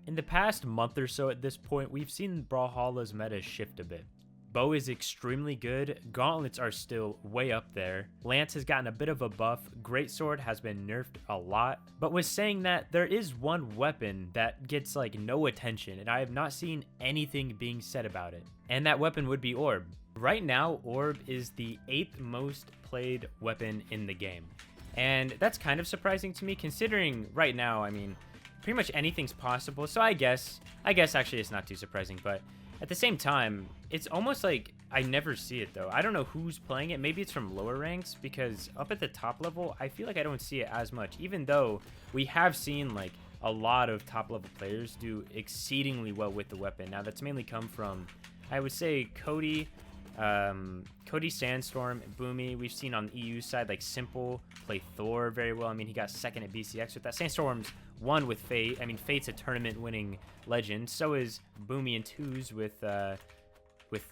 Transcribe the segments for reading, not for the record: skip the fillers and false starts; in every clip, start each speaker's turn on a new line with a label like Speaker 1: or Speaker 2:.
Speaker 1: In the past month or so at this point, we've seen Brawlhalla's meta shift a bit. Bow is extremely good, gauntlets are still way up there, Lance has gotten a bit of a buff, Greatsword has been nerfed a lot, but with saying that, there is one weapon that gets like no attention, and I have not seen anything being said about it, and that weapon would be Orb. Right now, Orb is the 8th most played weapon in the game, and that's kind of surprising to me considering right now, I mean, pretty much anything's possible, so I guess actually it's not too surprising, but at the same time, it's almost like I never see it though. I don't know who's playing it. Maybe it's from lower ranks, because up at the top level, I feel like I don't see it as much, even though we have seen like a lot of top level players do exceedingly well with the weapon. Now that's mainly come from, I would say, Cody, Sandstorm, Boomy. We've seen on the EU side like Simple play Thor very well. I mean, he got second at BCX with that. Sandstorm's won with Fate. I mean, Fate's a tournament winning legend. So is Boomy and Twos with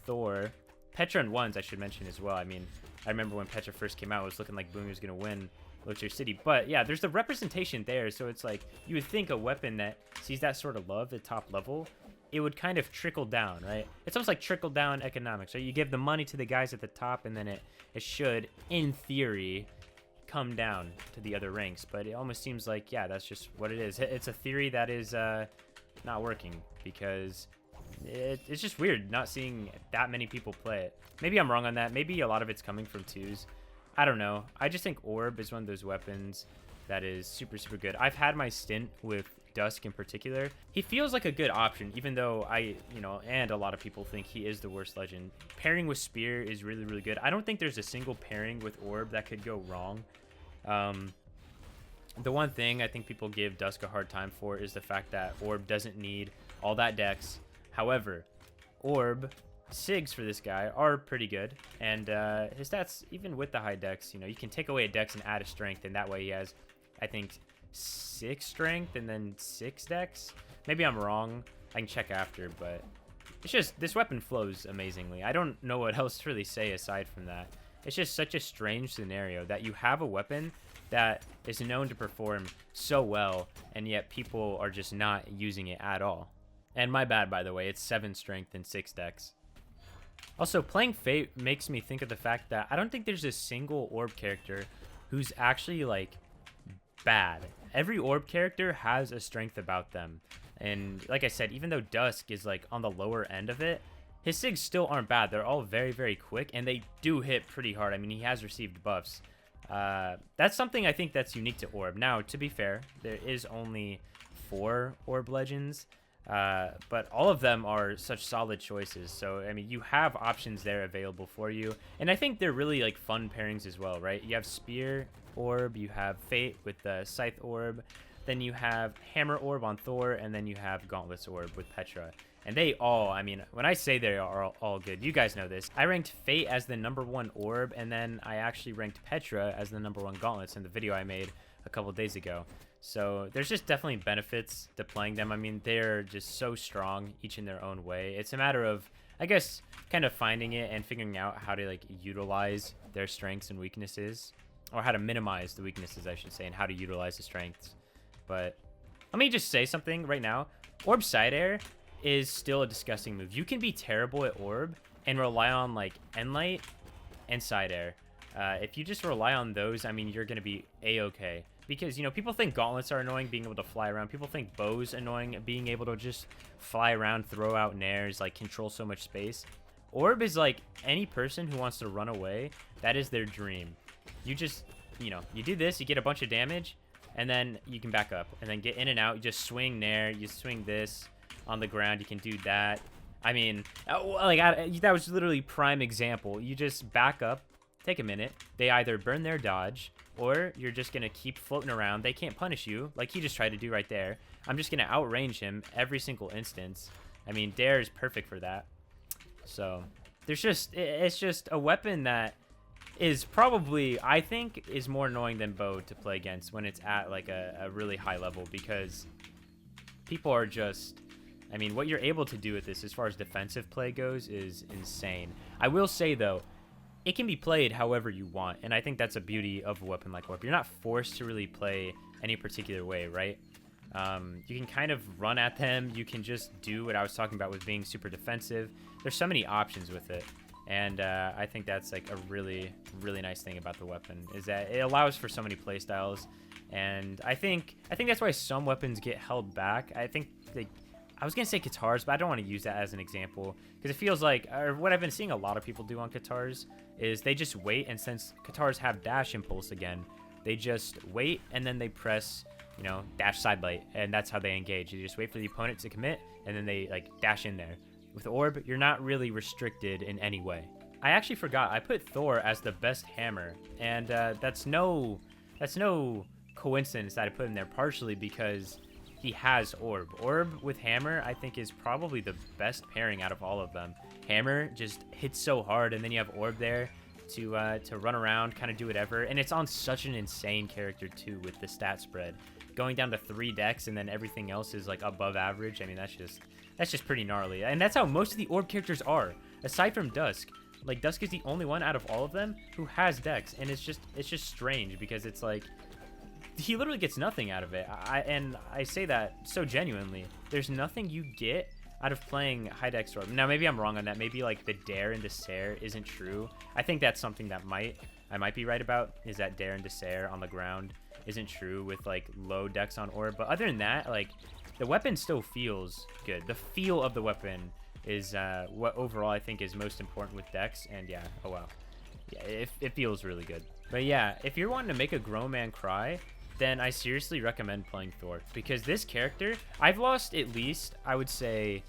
Speaker 1: Thor. Petra and Ones, I should mention as well. I mean, I remember when Petra first came out, it was looking like Boomy was gonna win Locher City. But yeah, there's the representation there. So it's like you would think a weapon that sees that sort of love at top level, it would kind of trickle down, right? It's almost like trickle down economics, right? You give the money to the guys at the top, and then it should, in theory, come down to the other ranks. But it almost seems like, yeah, that's just what it is. It's a theory that is not working, because it's just weird not seeing that many people play it. Maybe I'm wrong on that. Maybe a lot of it's coming from twos. I don't know. I just think Orb is one of those weapons that is super, super good. I've had my stint with Dusk in particular. He feels like a good option, even though and a lot of people think he is the worst legend. Pairing with Spear is really, really good. I don't think there's a single pairing with Orb that could go wrong. The one thing I think people give Dusk a hard time for is the fact that Orb doesn't need all that dex. However, Orb Sigs for this guy are pretty good, and his stats, even with the high dex, you can take away a dex and add a strength, and that way he has, I think, 6 strength and then 6 dex. Maybe I'm wrong. I can check after, but it's just, this weapon flows amazingly. I don't know what else to really say aside from that. It's just such a strange scenario that you have a weapon that is known to perform so well, and yet people are just not using it at all. And my bad, by the way, it's 7 strength and 6 dex. Also, playing Fate makes me think of the fact that I don't think there's a single Orb character who's actually like bad. Every Orb character has a strength about them, and like I said, even though Dusk is like on the lower end of it, his Sigs still aren't bad. They're all very, very quick, and they do hit pretty hard. I mean, he has received buffs. That's something I think that's unique to Orb. Now, to be fair, there is only 4 Orb legends, but all of them are such solid choices. So I mean, you have options there available for you, and I think they're really like fun pairings as well, right? You have Spear Orb, you have Fate with the Scythe Orb, then you have Hammer Orb on Thor, and then you have Gauntlets Orb with Petra. And they all, I mean, when I say they are all good, you guys know this. I ranked Fate as the #1 Orb, and then I actually ranked Petra as the #1 Gauntlets in the video I made a couple days ago. So there's just definitely benefits to playing them. I mean, they're just so strong, each in their own way. It's a matter of, I guess, kind of finding it and figuring out how to like utilize their strengths and weaknesses, or how to minimize the weaknesses, I should say, and how to utilize the strengths. But let me just say something right now. Orb Side Air is still a disgusting move. You can be terrible at Orb and rely on like Enlight and Side Air. If you just rely on those, I mean, you're going to be A-okay. Because, people think gauntlets are annoying, being able to fly around. People think bow's annoying, being able to just fly around, throw out nairs, like control so much space. Orb is like any person who wants to run away, that is their dream. You just, you do this, you get a bunch of damage, and then you can back up, and then get in and out. You just swing nair, you swing this on the ground, you can do that. I mean, that was literally prime example. You just back up, take a minute, they either burn their dodge, or you're just going to keep floating around. They can't punish you, like he just tried to do right there. I'm just going to outrange him every single instance. I mean, Dare is perfect for that. So, it's just a weapon that is probably, I think, is more annoying than Bow to play against when it's at like a really high level, because people are just, I mean, what you're able to do with this as far as defensive play goes is insane. I will say, though, it can be played however you want, and I think that's a beauty of a weapon like Orb. You're not forced to really play any particular way, right? You can kind of run at them. You can just do what I was talking about with being super defensive. There's so many options with it. And I think that's like a really, really nice thing about the weapon, is that it allows for so many playstyles. And I think that's why some weapons get held back. I think I was gonna say guitars, but I don't want to use that as an example, because it feels like, or what I've been seeing a lot of people do on guitars is they just wait, and since guitars have dash impulse again, they just wait and then they press, you know, dash side light, and that's how they engage. You just wait for the opponent to commit, and then they like dash in there. With Orb, you're not really restricted in any way. I actually forgot, I put Thor as the best hammer, and that's no coincidence that I put him there, partially because he has Orb. Orb with Hammer, I think, is probably the best pairing out of all of them. Hammer just hits so hard, and then you have Orb there to run around, kind of do whatever. And it's on such an insane character, too, with the stat spread. Going down to 3 decks, and then everything else is, like, above average. I mean, that's just pretty gnarly. And that's how most of the Orb characters are, aside from Dusk. Like, Dusk is the only one out of all of them who has decks, and it's just strange, because it's like, he literally gets nothing out of it. And I say that so genuinely. There's nothing you get out of playing high deck Orb. Now, maybe I'm wrong on that. Maybe like the Dare and Despair isn't true. I think that's something that I might be right about, is that Dare and Despair on the ground isn't true with like low decks on Orb. But other than that, like, the weapon still feels good. The feel of the weapon is what overall I think is most important with decks. And yeah, oh wow. Yeah, it feels really good. But yeah, if you're wanting to make a grown man cry, then I seriously recommend playing Thor, because this character, I've lost at least, I would say,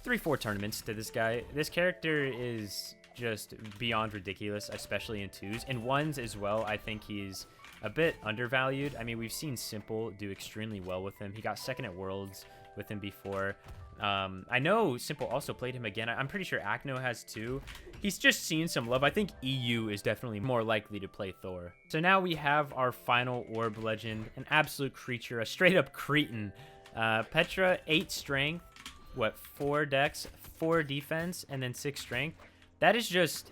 Speaker 1: 3-4 tournaments to this guy. This character is just beyond ridiculous, especially in 2s. In 1s as well, I think he's a bit undervalued. I mean, we've seen Simple do extremely well with him. He got second at Worlds with him before. I know Simple also played him again. I'm pretty sure Acno has too. He's just seen some love. I think EU is definitely more likely to play Thor. So now we have our final Orb legend, an absolute creature, a straight up cretin. Petra, 8 strength, 4 dex, 4 defense, and then 6 strength. That is just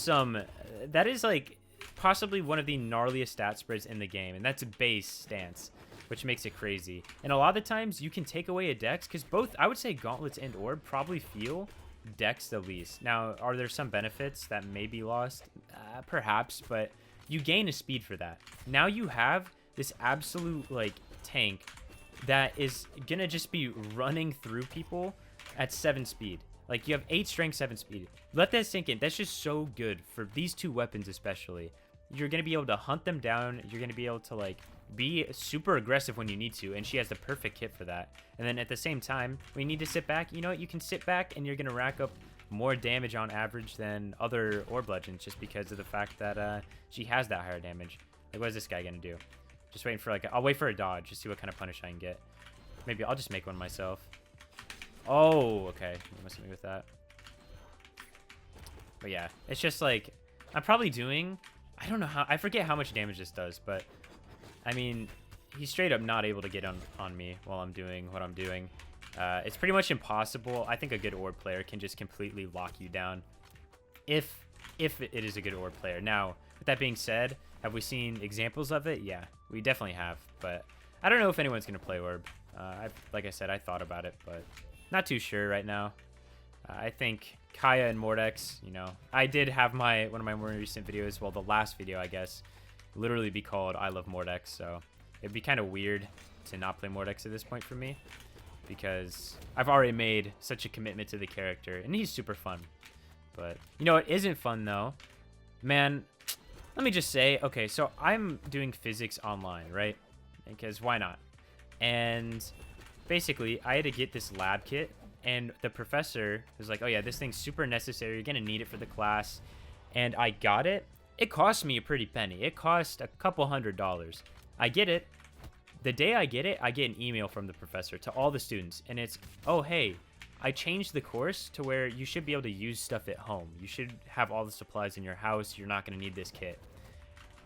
Speaker 1: that is like possibly one of the gnarliest stat spreads in the game, and that's a base stance, which makes it crazy. And a lot of the times you can take away a dex, because both, I would say Gauntlets and Orb probably feel dex the least. Now, are there some benefits that may be lost? Perhaps, but you gain a speed for that. Now you have this absolute like tank that is gonna just be running through people at 7 speed. Like, you have 8 strength, 7 speed. Let that sink in. That's just so good for these 2 weapons especially. You're gonna be able to hunt them down. You're gonna be able to like be super aggressive when you need to, and she has the perfect kit for that. And then at the same time, when you need to sit back, you know what, you can sit back and you're gonna rack up more damage on average than other Orb legends, just because of the fact that she has that higher damage. Like, what is this guy gonna do? Just waiting for like I'll wait for a dodge to see what kind of punish I can get. Maybe I'll just make one myself. Oh, okay, you messed with me with that. But yeah, it's just like, I'm probably doing, I don't know how, I forget how much damage this does, but I mean, he's straight up not able to get on me while I'm doing what I'm doing. It's pretty much impossible. I think a good Orb player can just completely lock you down if it is a good Orb player. Now, with that being said, have we seen examples of it? Yeah, we definitely have, but I don't know if anyone's going to play Orb. Like I said, I thought about it, but not too sure right now. I think Kaya and Mordex, you know, I did have one of my more recent videos, well, the last video, I guess, literally be called I Love Mordex, so it'd be kind of weird to not play Mordex at this point for me, because I've already made such a commitment to the character, and he's super fun. But, you know what isn't fun, though? Man, let me just say, okay, so I'm doing physics online, right? Because why not? And basically, I had to get this lab kit, and the professor was like, oh yeah, this thing's super necessary, you're gonna need it for the class. And I got it. It cost me a pretty penny. It cost a couple $100. I get it. The day I get it, I get an email from the professor to all the students, and it's, oh hey, I changed the course to where you should be able to use stuff at home. You should have all the supplies in your house. You're not going to need this kit.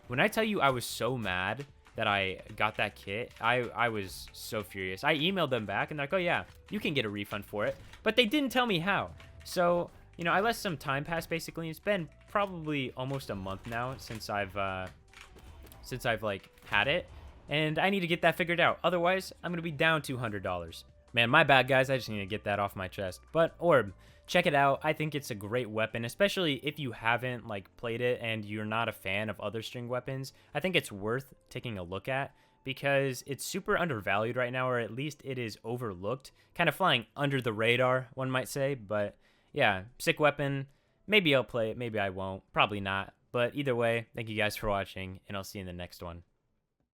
Speaker 1: When I tell you I was so mad that I got that kit, I was so furious. I emailed them back, and they're like, oh yeah, you can get a refund for it. But they didn't tell me how. So, you know, I let some time pass, basically. It's been probably almost a month now since I've like had it. and I need to get that figured out. Otherwise, I'm going to be down $200. Man, my bad, guys. I just need to get that off my chest. But Orb, check it out. I think it's a great weapon, especially if you haven't like played it and you're not a fan of other string weapons. I think it's worth taking a look at because it's super undervalued right now, or at least it is overlooked, kind of flying under the radar, one might say. But yeah, sick weapon. Maybe I'll play it, maybe I won't, probably not. But either way, thank you guys for watching, and I'll see you in the next one.